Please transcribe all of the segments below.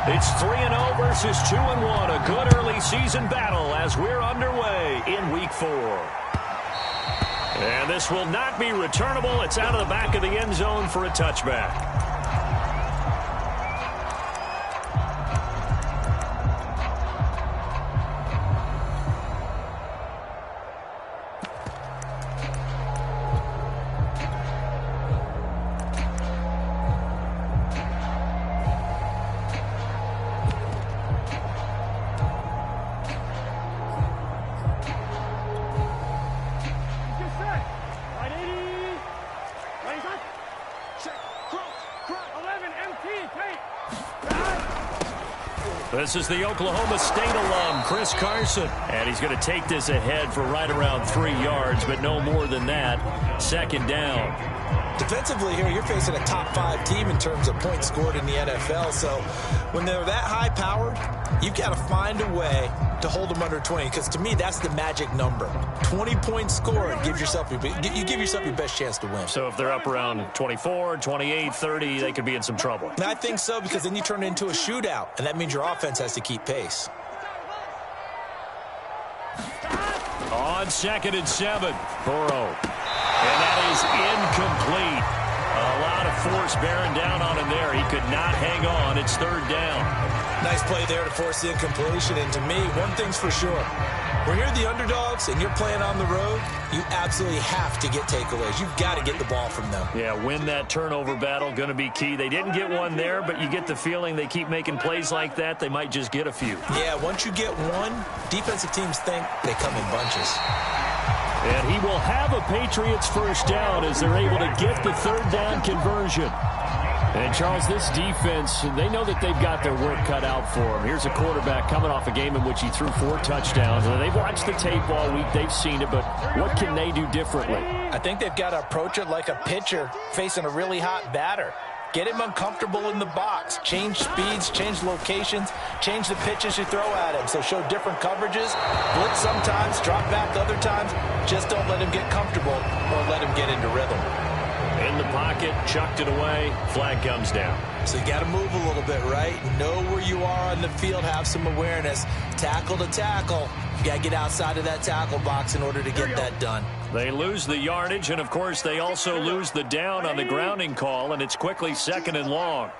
It's 3-0 versus 2-1. A good early season battle as we're underway in Week 4. And this will not be returnable. It's out of the back of the end zone for a touchback. This is the Oklahoma State alum, Chris Carson. And he's going to take this ahead for right around 3 yards, but no more than that. Second down. Defensively here, you're facing a top 5 team in terms of points scored in the NFL. So when they're that high-powered, you've got to find a way to hold them under 20. Because to me, that's the magic number. 20 points scored, you give yourself your best chance to win. So if they're up around 24, 28, 30, they could be in some trouble. And I think so, because then you turn it into a shootout, and that means your offense has to keep pace. On 2nd and 7, Burrow. And that is incomplete. A lot of force bearing down on him there. He could not hang on. It's 3rd down. Nice play there to force the incompletion. And to me, one thing's for sure. When you're the underdogs and you're playing on the road, you absolutely have to get takeaways. You've got to get the ball from them. Yeah, win that turnover battle, going to be key. They didn't get one there, but you get the feeling they keep making plays like that, they might just get a few. Yeah, once you get one, defensive teams think they come in bunches. And he will have a Patriots first down as they're able to get the 3rd down conversion. And, Charles, this defense, they know that they've got their work cut out for them. Here's a quarterback coming off a game in which he threw 4 touchdowns. And they've watched the tape all week. They've seen it, but what can they do differently? I think they've got to approach it like a pitcher facing a really hot batter. Get him uncomfortable in the box. Change speeds, change locations, change the pitches you throw at him. So show different coverages, blitz sometimes, drop back other times. Just don't let him get comfortable or let him get into rhythm. In the pocket, chucked it away, flag comes down. So you got to move a little bit, right? Know where you are on the field, have some awareness. Tackle to tackle. You got to get outside of that tackle box in order to get that done. They lose the yardage, and, of course, they also lose the down on the grounding call, and it's quickly 2nd and long.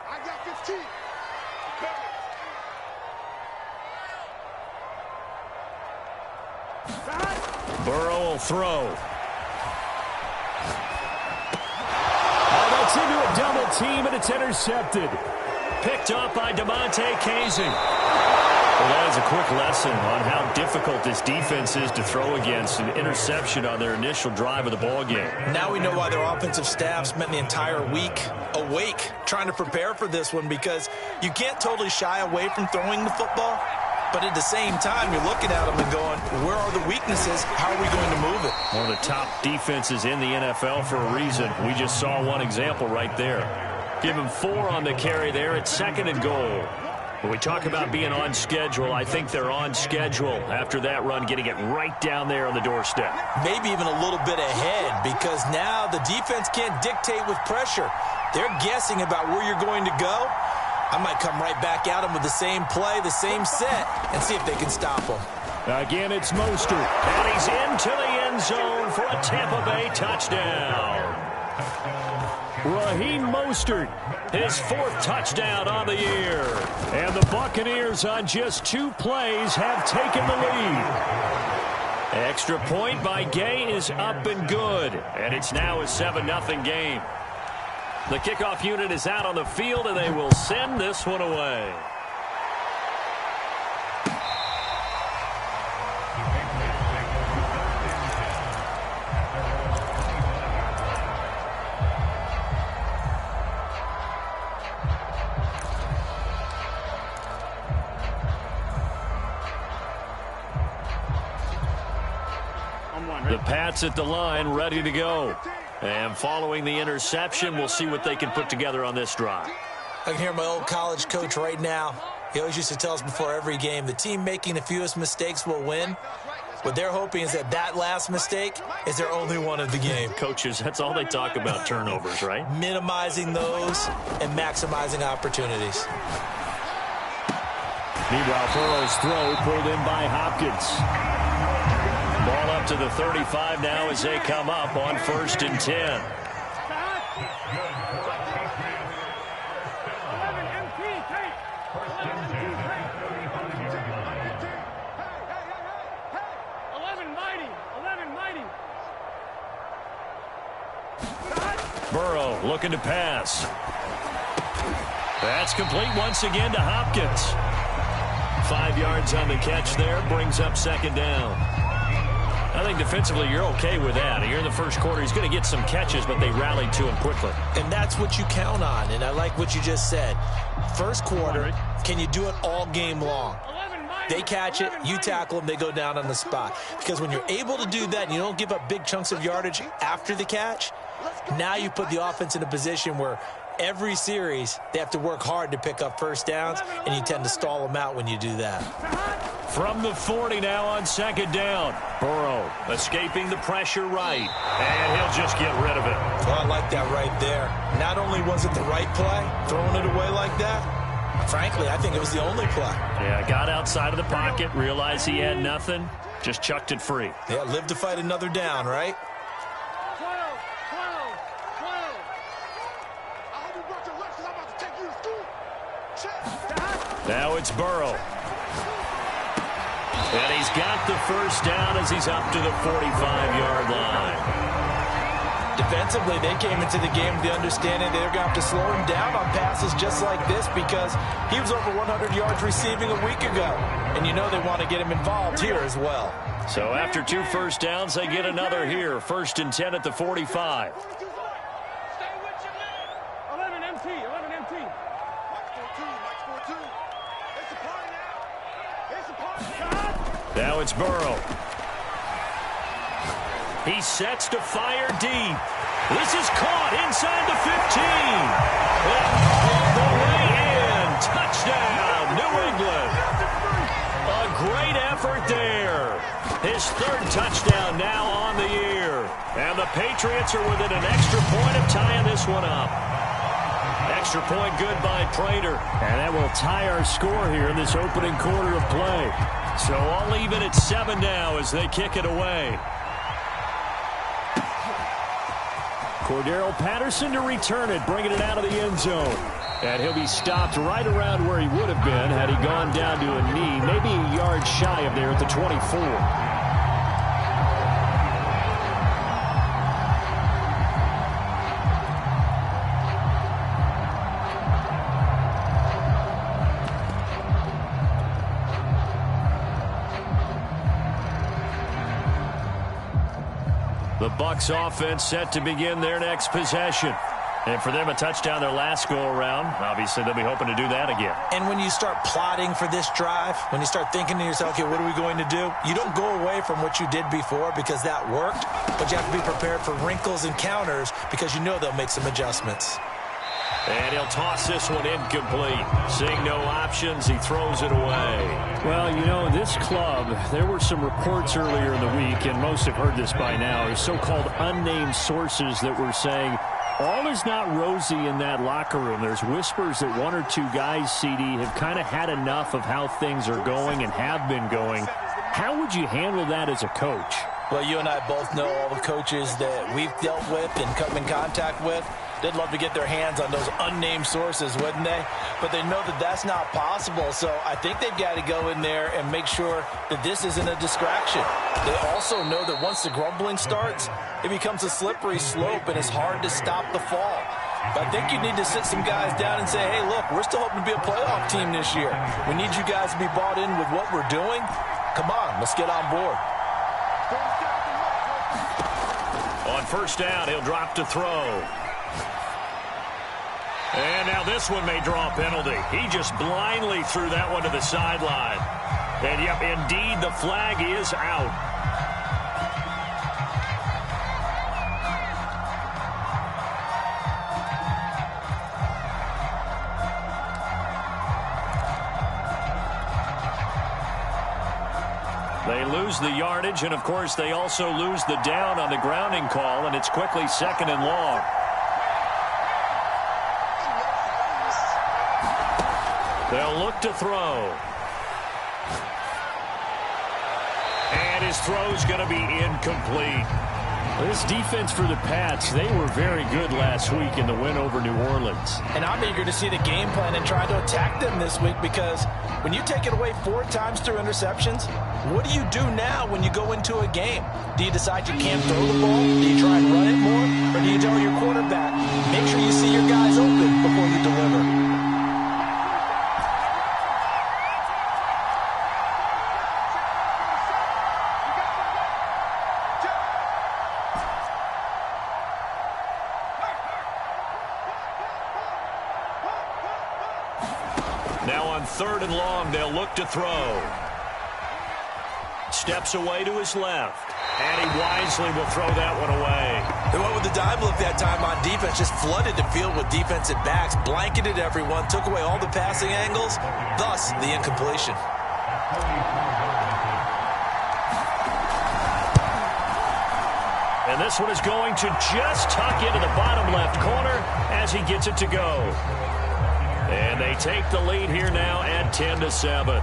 Burrow will throw. That's into a double team, and it's intercepted. Picked up by DeMonte Casey. Well, that is a quick lesson on how difficult this defense is to throw against. An interception on their initial drive of the ballgame. Now we know why their offensive staff spent the entire week awake trying to prepare for this one, because you can't totally shy away from throwing the football. But at the same time, you're looking at them and going, where are the weaknesses? How are we going to move it? One of the top defenses in the NFL for a reason. We just saw one example right there. Give him 4 on the carry there at 2nd and goal. When we talk about being on schedule, I think they're on schedule after that run, getting it right down there on the doorstep. Maybe even a little bit ahead, because now the defense can't dictate with pressure. They're guessing about where you're going to go. I might come right back at them with the same play, the same set, and see if they can stop them. Again, it's Mostert, and he's into the end zone for a Tampa Bay touchdown. Raheem Mostert, his 4th touchdown on the year. And the Buccaneers on just 2 plays have taken the lead. Extra point by Gay is up and good, and it's now a 7-0 game. The kickoff unit is out on the field, and they will send this one away. The Pats at the line, ready to go. And following the interception, we'll see what they can put together on this drive. I can hear my old college coach right now. He always used to tell us before every game, the team making the fewest mistakes will win. What they're hoping is that last mistake is their only one of the game. Coaches, that's all they talk about, turnovers, right? Minimizing those and maximizing opportunities. Meanwhile, Burrow's throw pulled in by Hopkins. Ball up to the 35 now as they come up on 1st and 10. Burrow looking to pass. That's complete once again to Hopkins. 5 yards on the catch there, brings up 2nd down. I think defensively you're okay with that. Here in the first quarter, he's going to get some catches, but they rallied to him quickly. And that's what you count on, and I like what you just said. First quarter, can you do it all game long? They catch it, you tackle them, they go down on the spot. Because when you're able to do that and you don't give up big chunks of yardage after the catch, now you put the offense in a position where every series they have to work hard to pick up first downs, and you tend to stall them out when you do that. From the 40 now on 2nd down. Burrow escaping the pressure right, and he'll just get rid of it. Well, I like that right there. Not only was it the right play, throwing it away like that, frankly, I think it was the only play. Yeah, got outside of the pocket, realized he had nothing, just chucked it free. Yeah, live to fight another down, right? Now it's Burrow. And he's got the first down as he's up to the 45-yard line. Defensively, they came into the game with the understanding they're going to have to slow him down on passes just like this because he was over 100 yards receiving a week ago. And you know they want to get him involved here as well. So after 2 first downs, they get another here. 1st and 10 at the 45. Now it's Burrow. He sets to fire deep. This is caught inside the 15. All the way in. Touchdown, New England. A great effort there. His 3rd touchdown now on the year. And the Patriots are within an extra point of tying this one up. Extra point good by Prater. And that will tie our score here in this opening quarter of play. So I'll leave it at 7 now as they kick it away. Cordero Patterson to return it, bringing it out of the end zone. And he'll be stopped right around where he would have been had he gone down to a knee, maybe a yard shy of there at the 24. The Bucs offense set to begin their next possession. And for them, a touchdown their last go-around. Obviously, they'll be hoping to do that again. And when you start plotting for this drive, when you start thinking to yourself, okay, what are we going to do? You don't go away from what you did before because that worked, but you have to be prepared for wrinkles and counters because you know they'll make some adjustments. And he'll toss this one incomplete. Seeing no options, he throws it away. Well, you know, this club, there were some reports earlier in the week, and most have heard this by now, so-called unnamed sources that were saying all is not rosy in that locker room. There's whispers that 1 or 2 guys, CD, have kind of had enough of how things are going and have been going. How would you handle that as a coach? Well, you and I both know all the coaches that we've dealt with and come in contact with. They'd love to get their hands on those unnamed sources, wouldn't they? But they know that that's not possible, so I think they've got to go in there and make sure that this isn't a distraction. They also know that once the grumbling starts, it becomes a slippery slope and it's hard to stop the fall. But I think you need to sit some guys down and say, hey, look, we're still hoping to be a playoff team this year. We need you guys to be bought in with what we're doing. Come on, let's get on board. On 1st down, he'll drop to throw. And now this one may draw a penalty. He just blindly threw that one to the sideline. And, yep, indeed, the flag is out. They lose the yardage, and, of course, they also lose the down on the grounding call, and it's quickly 2nd and long. They'll look to throw. And his throw's going to be incomplete. This defense for the Pats, they were very good last week in the win over New Orleans. And I'm eager to see the game plan and try to attack them this week, because when you take it away 4 times through interceptions, what do you do now when you go into a game? Do you decide you can't throw the ball? Do you try and run it more? Or do you tell your quarterback, make sure you see your guys open before you deliver? Now on 3rd and long, they'll look to throw. Steps away to his left. And he wisely will throw that one away. They went with the dime look that time on defense. Just flooded the field with defensive backs. Blanketed everyone. Took away all the passing angles. Thus, the incompletion. And this one is going to just tuck into the bottom left corner as he gets it to go. And they take the lead here now at 10-7.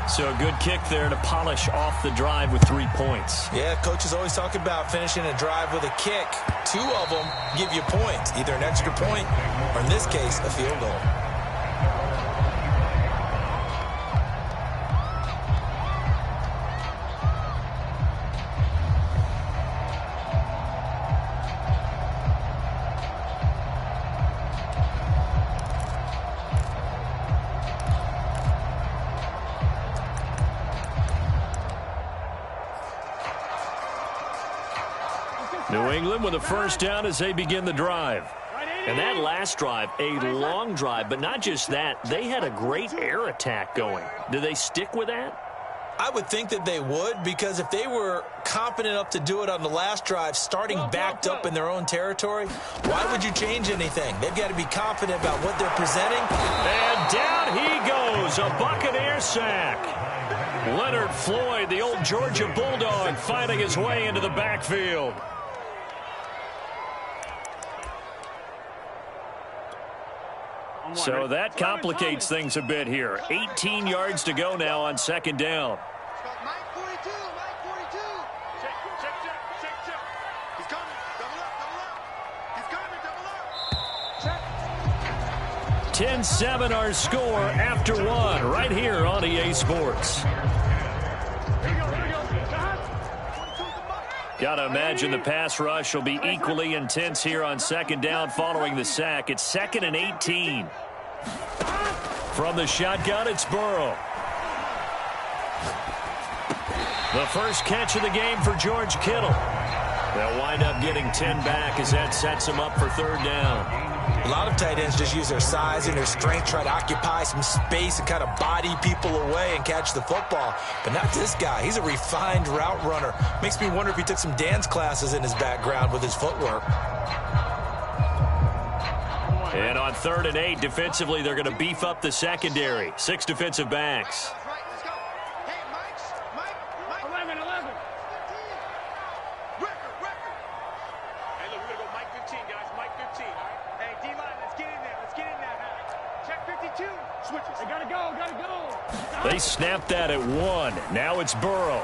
So a good kick there to polish off the drive with 3 points. Yeah, coaches always talk about finishing a drive with a kick. 2 of them give you points, either an extra point or, in this case, a field goal. New England with a first down as they begin the drive. And that last drive, a long drive, but not just that, they had a great air attack going. Do they stick with that? I would think that they would, because if they were confident enough to do it on the last drive, starting backed up in their own territory, why would you change anything? They've got to be confident about what they're presenting. And down he goes, a Buccaneer sack. Leonard Floyd, the old Georgia Bulldog, finding his way into the backfield. So that complicates things a bit here. 18 yards to go now on 2nd down. Mike 42, Mike 42. Check. He's coming. Double up. He's coming. Double up. Check. 10-7 our score after 1 right here on EA Sports. Got to imagine the pass rush will be equally intense here on 2nd down following the sack. It's 2nd and 18. From the shotgun, it's Burrow. The first catch of the game for George Kittle. They'll wind up getting 10 back as that sets him up for 3rd down. A lot of tight ends just use their size and their strength, try to occupy some space and kind of body people away and catch the football. But not this guy. He's a refined route runner. Makes me wonder if he took some dance classes in his background with his footwork. And on 3rd and 8, defensively, they're going to beef up the secondary. 6 defensive backs. Let's go. Hey, Mike. 11. Record. Hey, look, we're going to go Mike 15, guys. Mike 15, all right? Hey, D-line, let's get in there. Check 52. Switches. They got to go. They snapped that at 1. Now it's Burrow.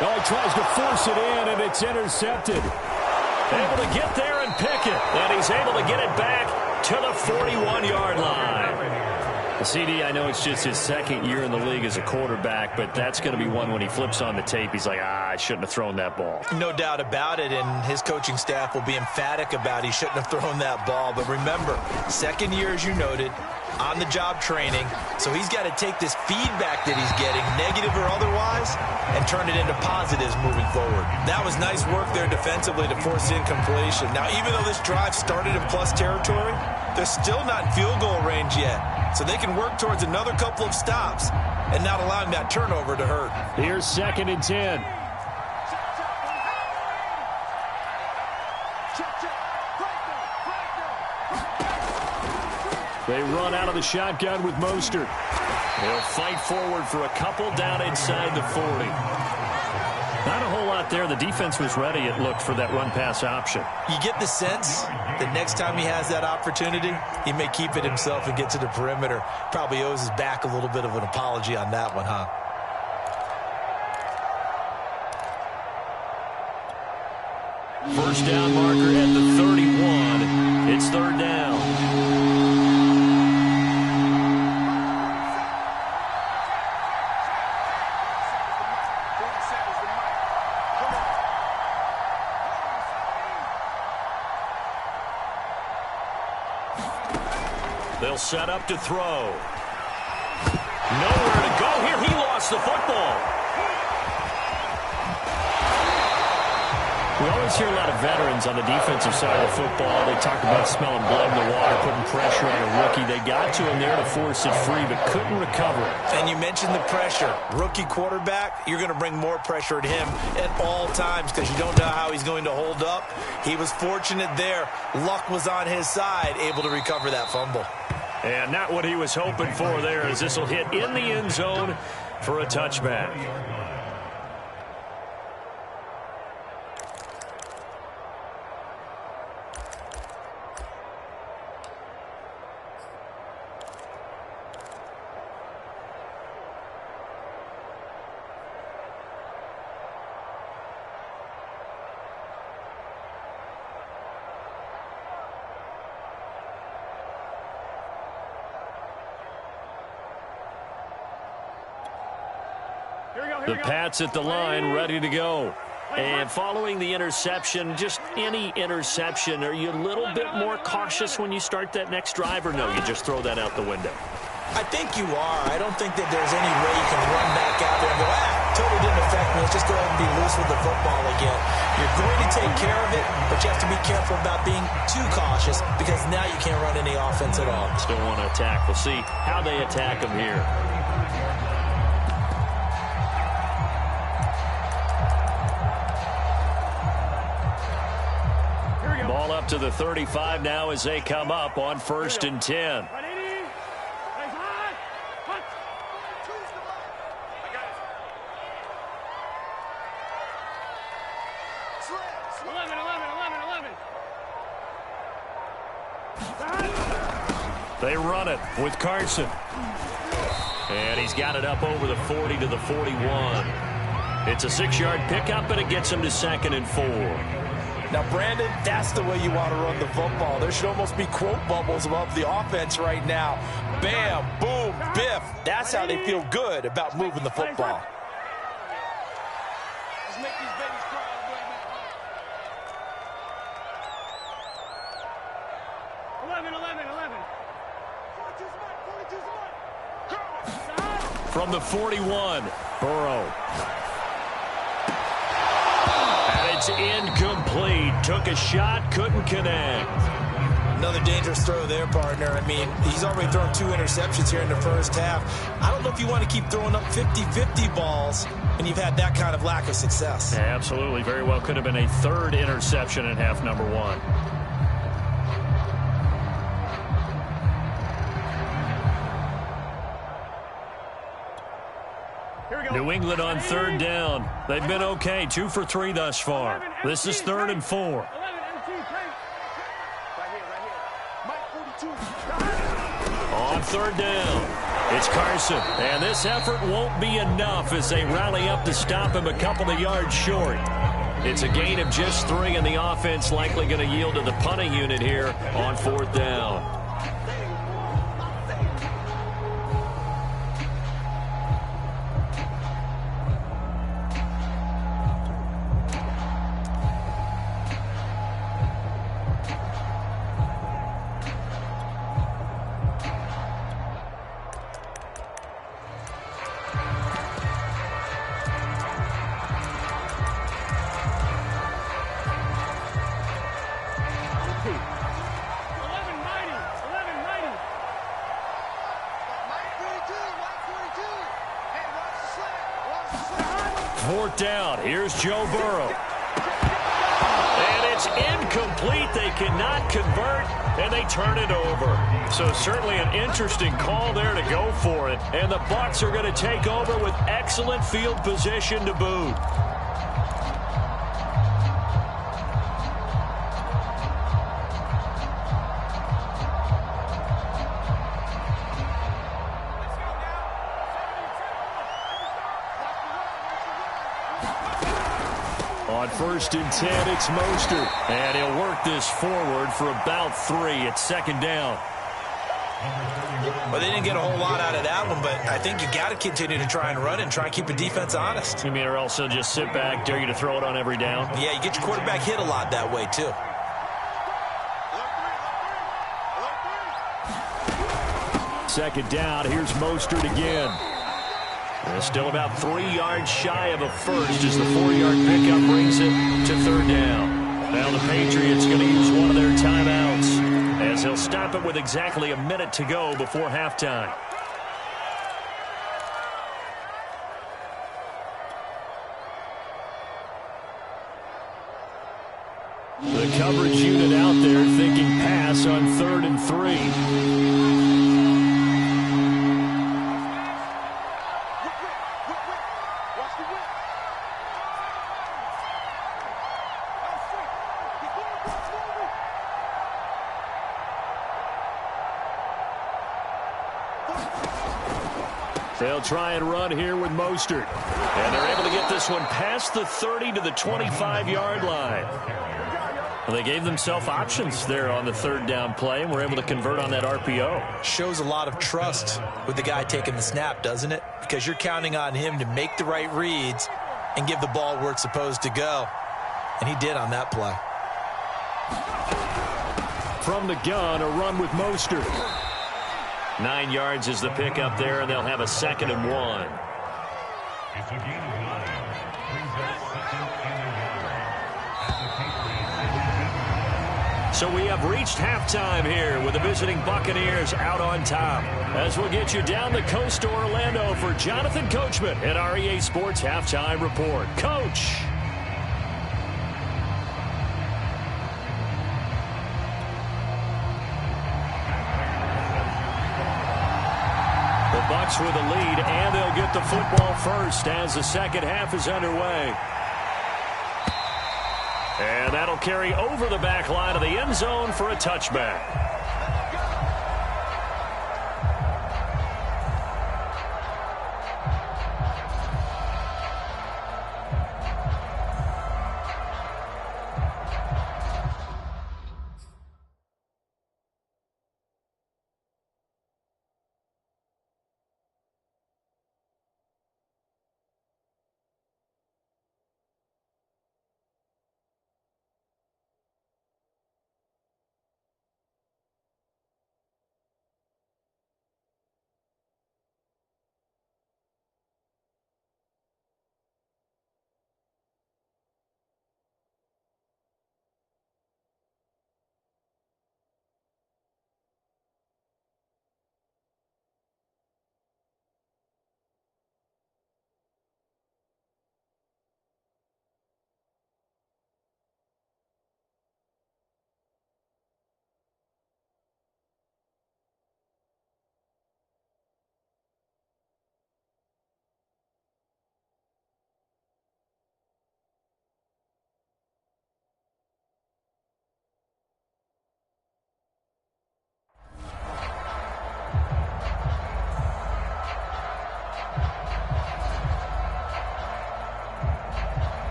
Oh, he tries to force it in, and it's intercepted. Able to get there and pick it. And he's able to get it back to the 41-yard line. CD, I know it's just his 2nd year in the league as a quarterback, but that's going to be one when he flips on the tape. He's like, I shouldn't have thrown that ball. No doubt about it, and his coaching staff will be emphatic about he shouldn't have thrown that ball. But remember, 2nd year, as you noted, on-the-job training, so he's got to take this feedback that he's getting, negative or otherwise, and turn it into positives moving forward. That was nice work there defensively to force incompletion. Now, even though this drive started in plus territory, they're still not in field goal range yet, so they can work towards another couple of stops and not allowing that turnover to hurt. Here's 2nd and 10. They run out of the shotgun with Mostert. They'll fight forward for a couple down inside the 40. Not a whole lot there. The defense was ready, it looked, for that run-pass option. You get the sense that next time he has that opportunity, he may keep it himself and get to the perimeter. Probably owes his back a little bit of an apology on that one, huh? First down marker at the 31. It's third down. They'll set up to throw. Nowhere to go here. He lost the football. We always hear a lot of veterans on the defensive side of the football. They talk about smelling blood in the water, putting pressure on a rookie. They got to him there to force it free, but couldn't recover it. And you mentioned the pressure. Rookie quarterback, you're going to bring more pressure at him at all times because you don't know how he's going to hold up. He was fortunate there. Luck was on his side, able to recover that fumble. And not what he was hoping for there, as this will hit in the end zone for a touchback. The Pats at the line, ready to go. And following the interception, just any interception, are you a little bit more cautious when you start that next drive, or no, you just throw that out the window? I think you are. I don't think that there's any way you can run back out there and go, totally didn't affect me. Let's just go ahead and be loose with the football again. You're going to take care of it, but you have to be careful about being too cautious because now you can't run any offense at all. Still want to attack. We'll see how they attack him here. Ball up to the 35 now as they come up on 1st and 10. They run it with Carson. And he's got it up over the 40 to the 41. It's a 6-yard pickup, and it gets him to 2nd and 4. Now, Brandon, that's the way you want to run the football. There should almost be quote bubbles above the offense right now. Bam, boom, biff. That's how they feel good about moving the football. Just make these babies cry. 11. From the 41, Burrow. And it's incomplete. Took a shot, couldn't connect. Another dangerous throw there, partner. I mean, he's already thrown 2 interceptions here in the first half. I don't know if you want to keep throwing up 50-50 balls when you've had that kind of lack of success. Yeah, absolutely. Very well could have been a 3rd interception in half number 1. New England on 3rd down. They've been okay. 2 for 3 thus far. This is 3rd and 4. On 3rd down, it's Carson. And this effort won't be enough as they rally up to stop him a couple of yards short. It's a gain of just 3, and the offense likely going to yield to the punting unit here on 4th down. Down. Here's Joe Burrow. And it's incomplete. They cannot convert, and they turn it over. So certainly an interesting call there to go for it. And the Bucs are going to take over with excellent field position to boot. 1st and 10, it's Mostert. And he'll work this forward for about 3. It's 2nd down. Well, they didn't get a whole lot out of that one, but I think you got to continue to try and run and try and keep the defense honest. You mean, or also just sit back, dare you to throw it on every down? Yeah, you get your quarterback hit a lot that way, too. 2nd down, here's Mostert again. They're still about 3 yards shy of a first as the 4-yard pickup brings it to 3rd down. Now the Patriots going to use one of their timeouts as he'll stop it with exactly a minute to go before halftime. The coverage unit out there thinking pass on 3rd and 3. They'll try and run here with Mostert. And they're able to get this one past the 30 to the 25-yard line. Well, they gave themselves options there on the 3rd down play and were able to convert on that RPO. Shows a lot of trust with the guy taking the snap, doesn't it? Because you're counting on him to make the right reads and give the ball where it's supposed to go. And he did on that play. From the gun, a run with Mostert. 9 yards is the pickup there, and they'll have a 2nd and 1. So we have reached halftime here with the visiting Buccaneers out on top. As we'll get you down the coast to Orlando for Jonathan Coachman at our EA Sports Halftime Report. Coach. Bucks with a lead, and they'll get the football first as the 2nd half is underway. And that'll carry over the back line of the end zone for a touchback.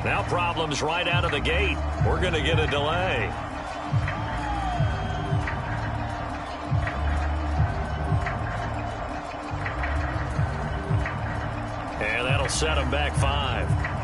Now problems right out of the gate. We're going to get a delay. And that'll set them back 5.